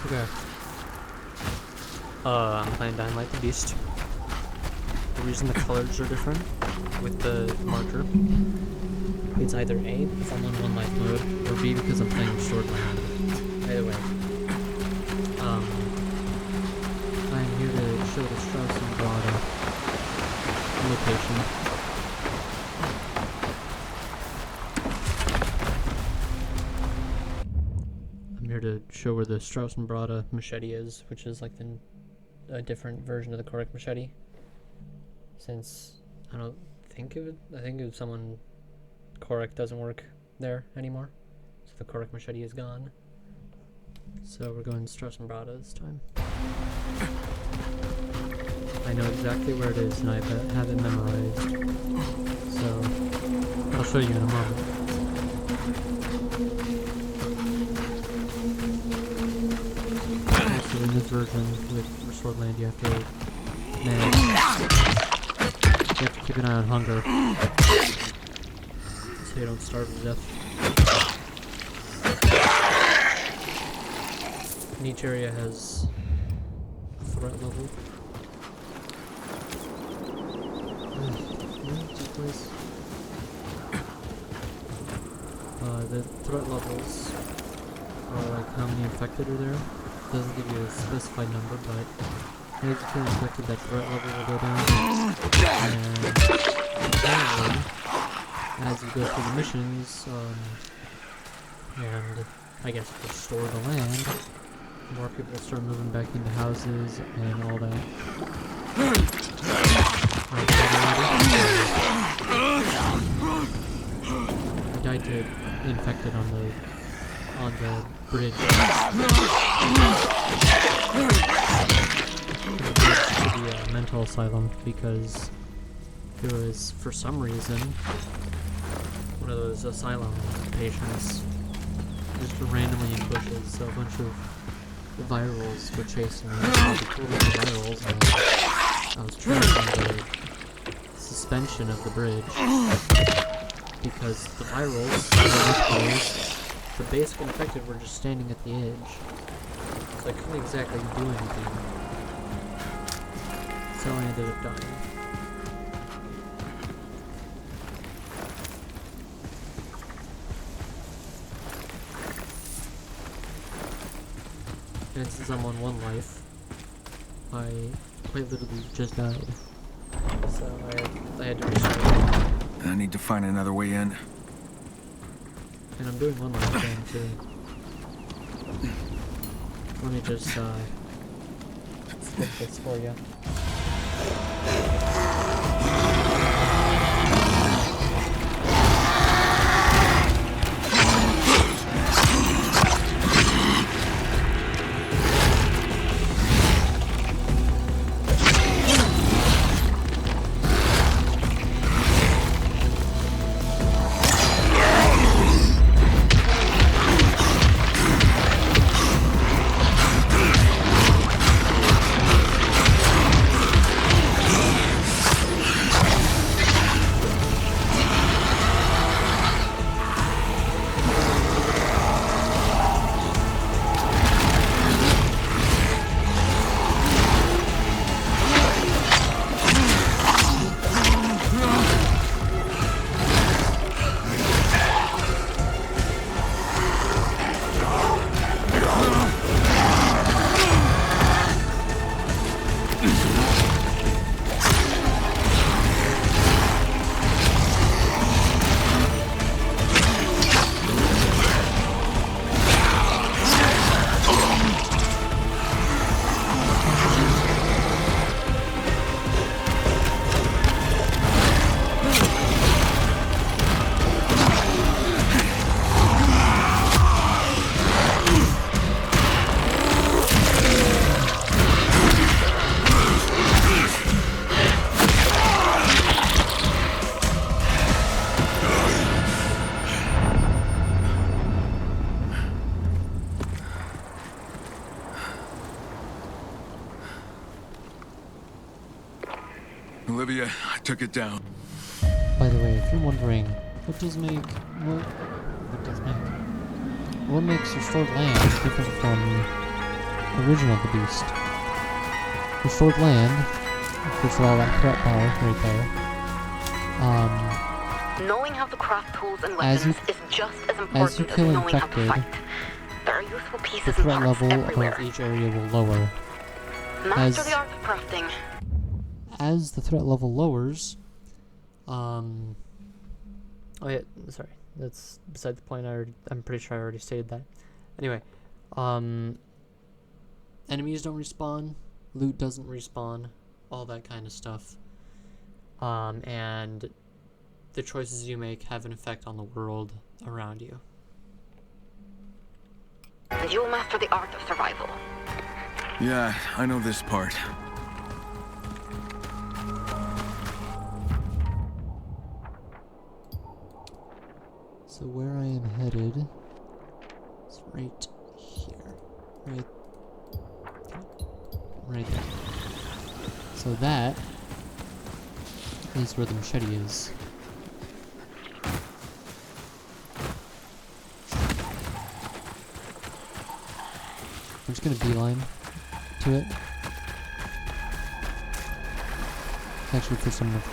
Okay. I'm playing Dynamite the Beast. The reason the colors are different with the marker, it's either A, because I'm on 1 life mode, or B, because I'm playing Sword Land. Either way. I'm here to show the Strauss&Broda location. I'm here to show where the Strauss&Broda machete is, which is like a different version of the correct machete. Since I don't think of it, I think if someone correct doesn't work there anymore, so the correct machete is gone. So we're going Strauss&Broda this time. I know exactly where it is and I have it memorized, so I'll show you in a moment. So in this version with Swordland, you have to keep an eye on hunger, so you don't starve to death. And each area has a threat level. Place. The threat levels are like how many infected are there. It doesn't give you a specified number, but as you kill infected, that threat level will go down. And apparently, as you go through the missions, and I guess restore the land, more people start moving back into houses and all that. I died to infected on the bridge. To the mental asylum, because there was, for some reason, one of those asylum patients just randomly in bushes, so a bunch of virals were chasing me. Virals, and I was trapped on the suspension of the bridge because the virals, the basic infected, were just standing at the edge, so I couldn't exactly do anything. So I ended up dying. And since I'm on 1 life, I quite literally just died. So I had to restart. I need to find another way in. And I'm doing 1 life thing too. Let me just skip this for you. Olivia, I took it down. By the way, if you're wondering, what does make what makes restored land different from original the beast? Restored land, first of all, that threat bar right there. Knowing how to craft tools and weapons is just as important as kill knowing how to infected, fight. There are useful the pieces and threat parts level everywhere. of each area will lower. Master the art of crafting. As the threat level lowers, oh yeah, sorry, that's beside the point. I'm pretty sure I already stated that. Anyway, enemies don't respawn, loot doesn't respawn, all that kind of stuff. And the choices you make have an effect on the world around you. And you'll master the art of survival. Yeah, I know this part. So where I am headed is right here. Right there. So that is where the machete is. I'm just gonna beeline to it. Actually, first I'm gonna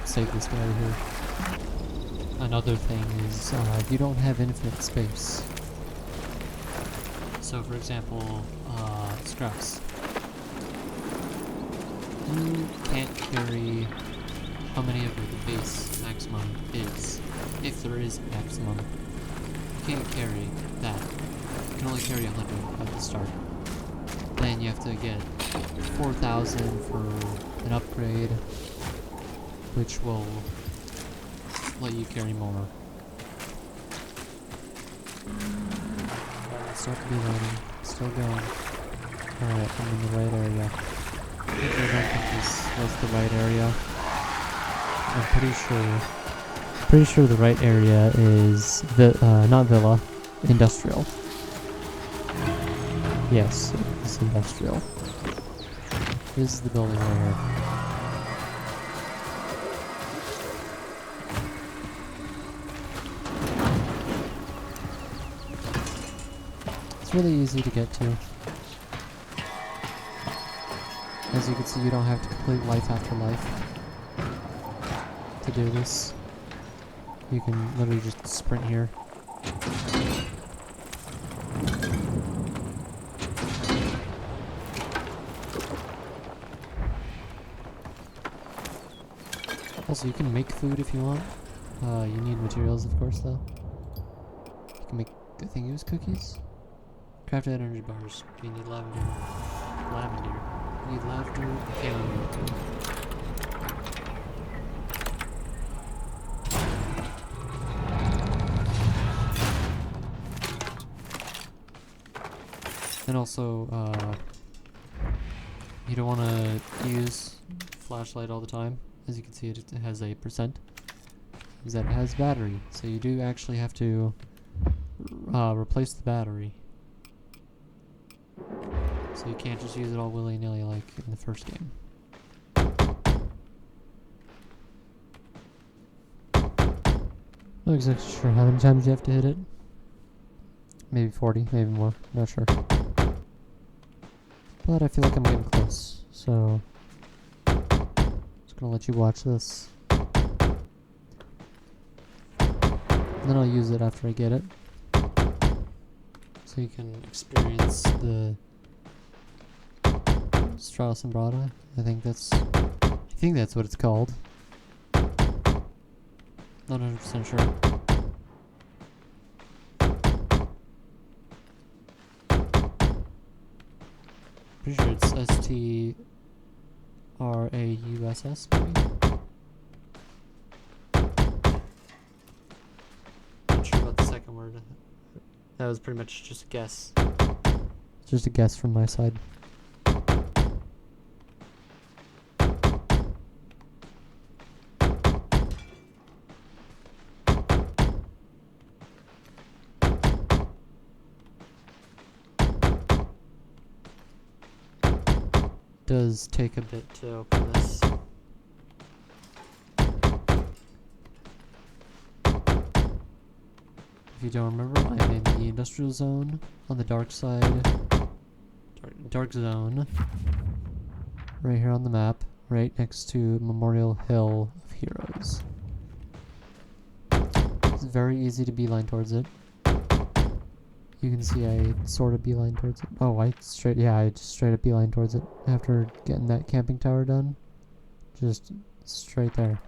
save this guy out here. Another thing is, you don't have infinite space. So, for example, Strauss. You can't carry how many of the base maximum is, if there is a maximum. You can't carry that. You can only carry 100 at the start. Then you have to get 4,000 for an upgrade, which will let you carry more. Start to be running. Still going. Alright, I'm in the right area. I don't think this was the right area. I'm pretty sure the right area is not villa, industrial. Yes, it's industrial. This is the building right here. It's really easy to get to. As you can see, you don't have to complete life after life to do this. You can literally just sprint here. Also, you can make food if you want. You need materials, of course, though. You can make, I think it was cookies? Crafted energy bars. You need lavender. You need lavender and chamomile. And also, you don't want to use flashlight all the time. As you can see, it has a percent. Is that it has battery, so you do actually have to replace the battery. So you can't just use it all willy-nilly like in the first game. Not exactly sure how many times you have to hit it. Maybe 40, maybe more, not sure. But I feel like I'm getting close, so just gonna let you watch this. And then I'll use it after I get it. So you can experience the Strauss&Broda. I think that's what it's called. Not 100% sure. Pretty sure it's S-T-R-A-U-S-S, maybe? Not sure about the second word. That was pretty much just a guess. Just a guess from my side. Does take a bit to open this. if you don't remember, I'm in the industrial zone on the dark side. Dark zone. Right here on the map, right next to Memorial Hill of Heroes. It's very easy to beeline towards it. You can see I sort of beeline towards it. Oh, I just straight up beeline towards it after getting that camping tower done. Just straight there.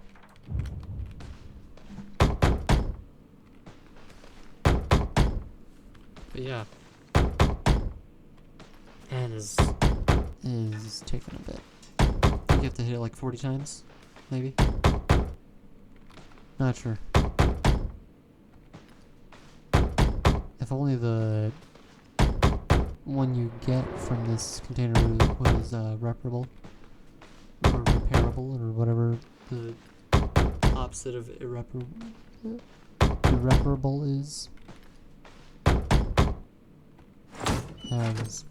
But yeah. And is taking a bit. I think you have to hit it like 40 times, maybe? Not sure. If only the one you get from this container route was reparable, or repairable, or whatever the opposite of irreparable is. As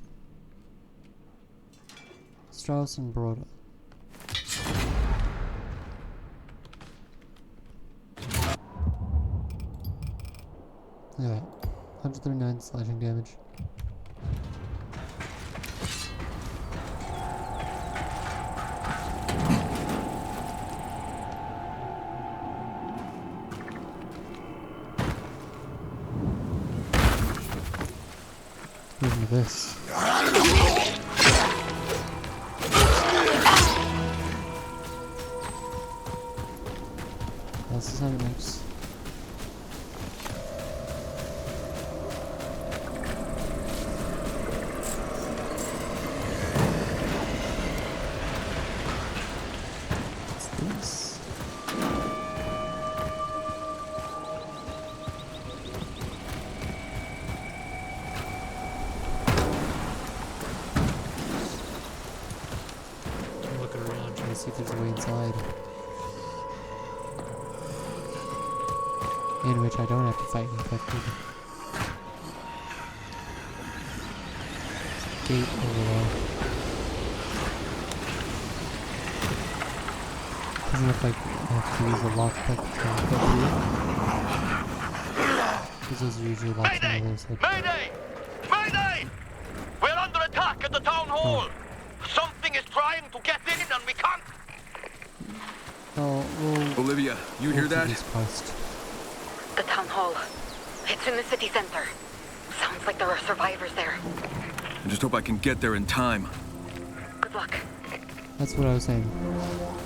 Strauss&Broda. Look at that. 139 slashing damage. Listen to this. That's the sound it makes. What's this? I'm looking around trying to see if there's a way inside. In which I don't have to fight infected. Gate over there. Doesn't look like I have to use a lockpick to get through. Because those are usually locked on the other side. Mayday! Mayday! We're under attack at the town hall! Something is trying to get in and we can't! Oh, well... Olivia, you hear that? Jesus Christ. The town hall. It's in the city center. Sounds like there are survivors there. I just hope I can get there in time. Good luck. That's what I was saying.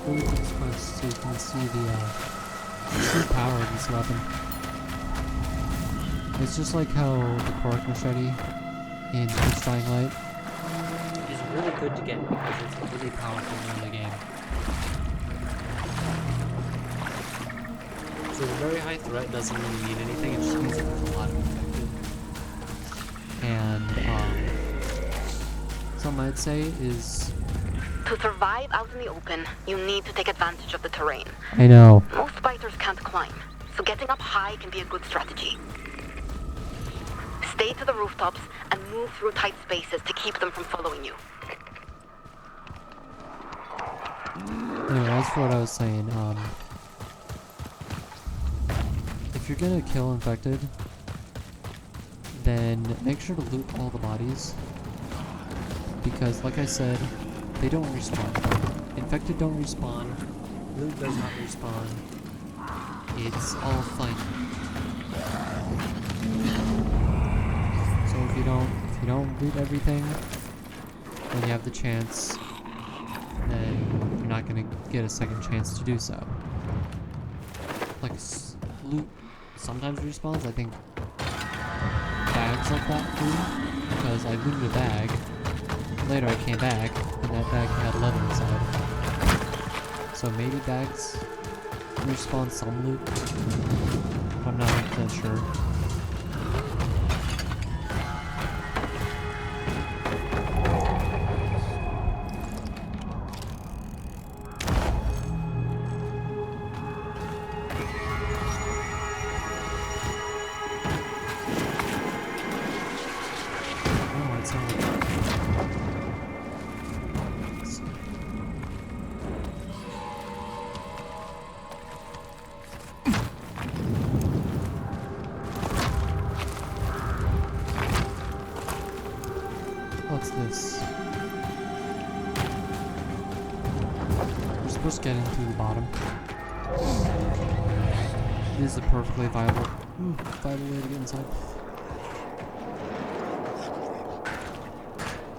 Really close close so you can see the true power of this weapon. It's just like how the Cork Machete in Pitch Dying Light is really good to get because it's really powerful in the game. So the very high threat doesn't really mean anything, it just means that there's a lot of infected. And, something I'd say is... To survive out in the open, you need to take advantage of the terrain. I know. Most biters can't climb, so getting up high can be a good strategy. Stay to the rooftops and move through tight spaces to keep them from following you. Anyway, as for what I was saying, if you're gonna kill infected, then make sure to loot all the bodies. Because, like I said, they don't respawn. Infected don't respawn. Loot does not respawn. It's all fun. So if you don't loot everything when you have the chance, then you're not gonna get a second chance to do so. Like loot sometimes respawns. I think bags like that do, because I looted a bag. Later I came back, and that bag had leather inside. So maybe bags respawn some loot. I'm not 100% sure. What's this? We're supposed to get in through the bottom. This is a perfectly viable way to get inside.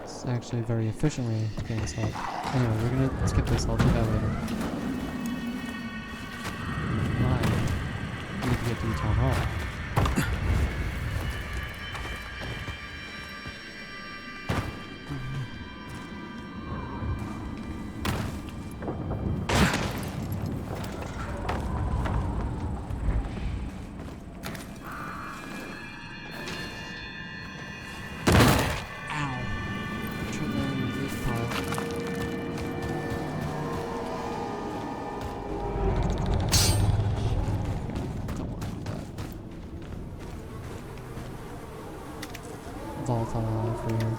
It's actually a very efficient way to get inside. Anyway, we're gonna skip this. I'll do that later. I need to get to the town hall. Volatile alive for here.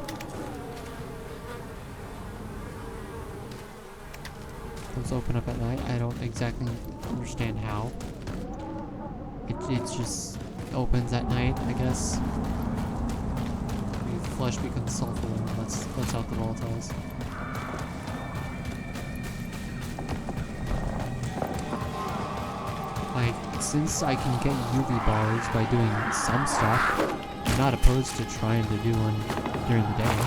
Those open up at night. I don't exactly understand how. It just opens at night, I guess. The flesh becomes sulfur and lets out the volatiles. Like, since I can get UV bars by doing some stuff, I'm not opposed to trying to do one during the day.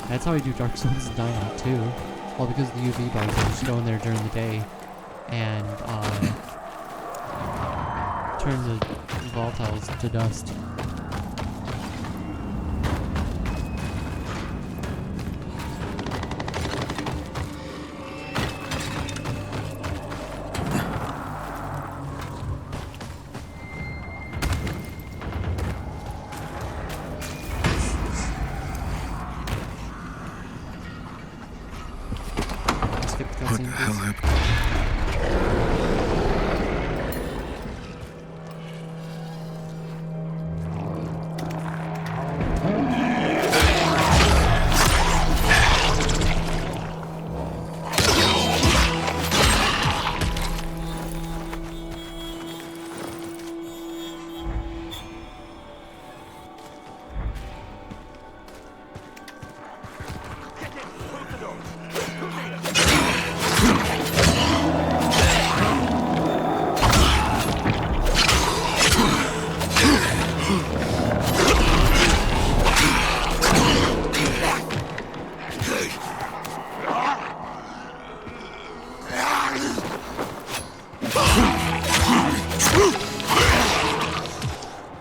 That's how I do Dark Souls 9 too. Well, because the UV bars, I just go in there during the day and turn the volatiles to dust. What the hell happened?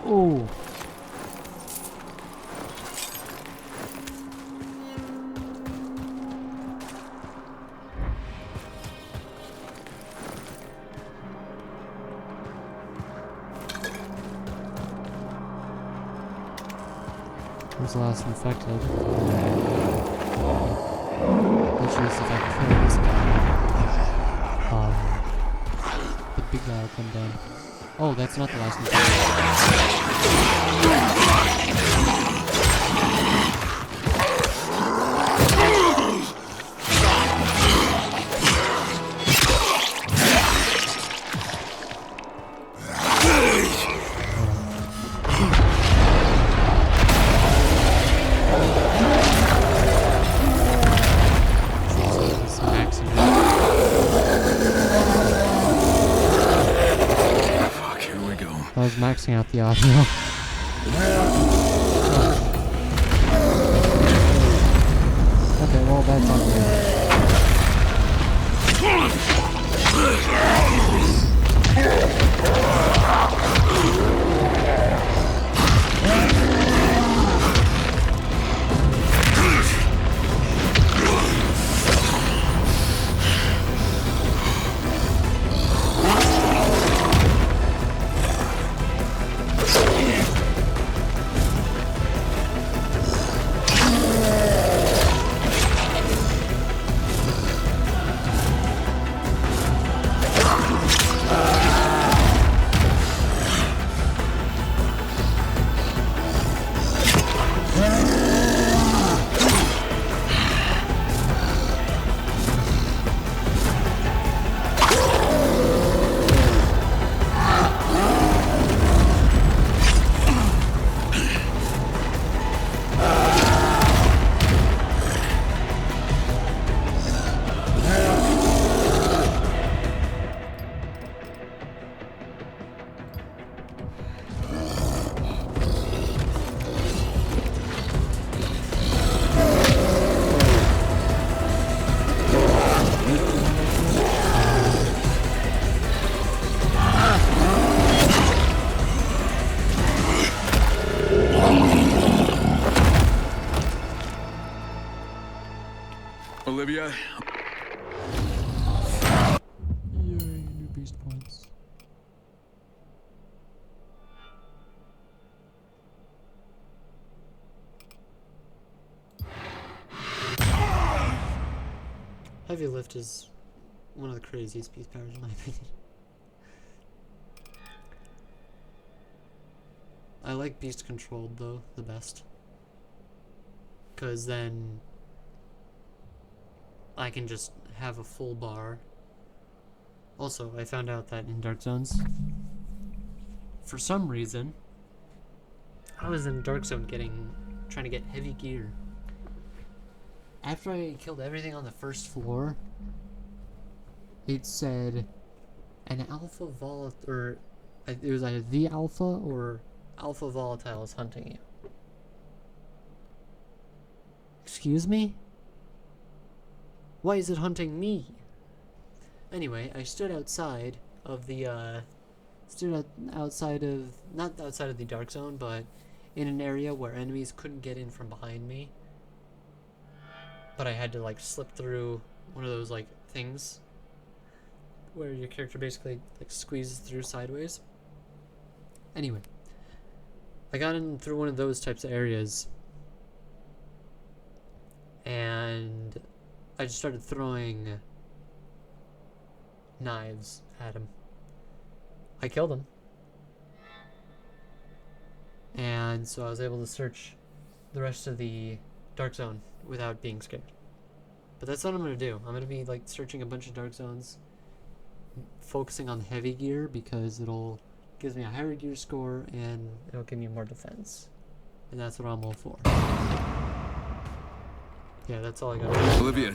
Oh. Who's the last infected? Which is if I kill this guy. The big guy will come down. Oh, that's not the last I was maxing out the audio. Okay, well that's on Olivia. Yay, new beast points. Heavy lift is one of the craziest beast powers in my opinion. I like beast controlled though the best, because then I can just have a full bar. Also, I found out that in Dark Zones, for some reason, I was in Dark Zone trying to get heavy gear. After I killed everything on the first floor, it said an alpha volatile, or it was either the alpha or alpha volatile is hunting you. Excuse me? Why is it hunting me? Anyway, I stood outside of the, not outside of the Dark Zone, but in an area where enemies couldn't get in from behind me. But I had to, like, slip through one of those, like, things where your character basically, like, squeezes through sideways. Anyway, I got in through one of those types of areas, and I just started throwing knives at him. I killed him. And so I was able to search the rest of the Dark Zone without being scared. But that's what I'm going to do. I'm going to be like searching a bunch of Dark Zones, focusing on heavy gear because gives me a higher gear score and it'll give me more defense. And that's what I'm all for. Yeah, that's all I got. Olivia.